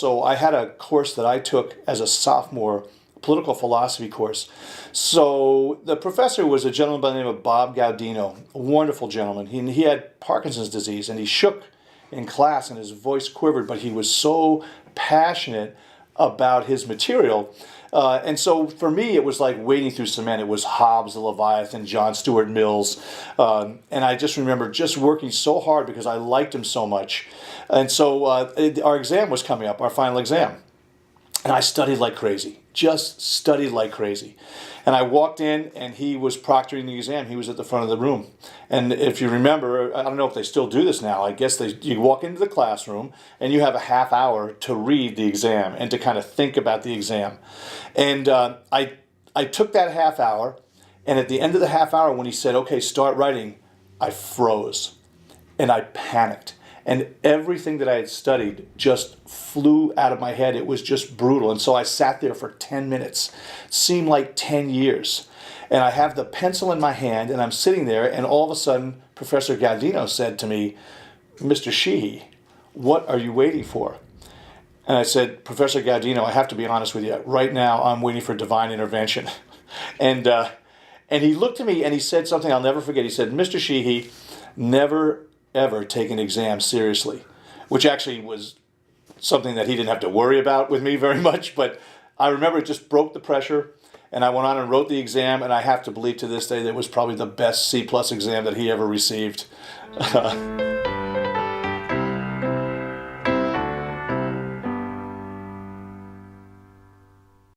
also, I had a course that I took as a sophomore, political philosophy course. So the professor was a gentleman by the name of Bob Gaudino, a wonderful gentleman. He had Parkinson's disease, and he shook in class and his voice quivered, but he was so passionate about his material. And so for me, it was like wading through cement. It was Hobbes, the Leviathan, John Stuart Mill's. And I just remember just working so hard because I liked him so much. And so our exam was coming up, our final exam. And I studied like crazy, just studied like crazy. And I walked in and he was proctoring the exam. He was at the front of the room. And if you remember, I don't know if they still do this now, I guess you walk into the classroom and you have a half hour to read the exam and to kind of think about the exam. And I took that half hour, and at the end of the half hour when he said, okay, start writing, I froze and I panicked. And everything that I had studied just flew out of my head. It was just brutal. And so I sat there for 10 minutes. It seemed like 10 years. And I have the pencil in my hand, and I'm sitting there, and all of a sudden, Professor Gaudino said to me, Mr. Sheehy, what are you waiting for? And I said, Professor Gaudino, I have to be honest with you. Right now, I'm waiting for divine intervention. And he looked at me, and he said something I'll never forget. He said, Mr. Sheehy, never ever take an exam seriously, which actually was something that he didn't have to worry about with me very much, but I remember it just broke the pressure, and I went on and wrote the exam, and I have to believe to this day that it was probably the best C+ exam that he ever received.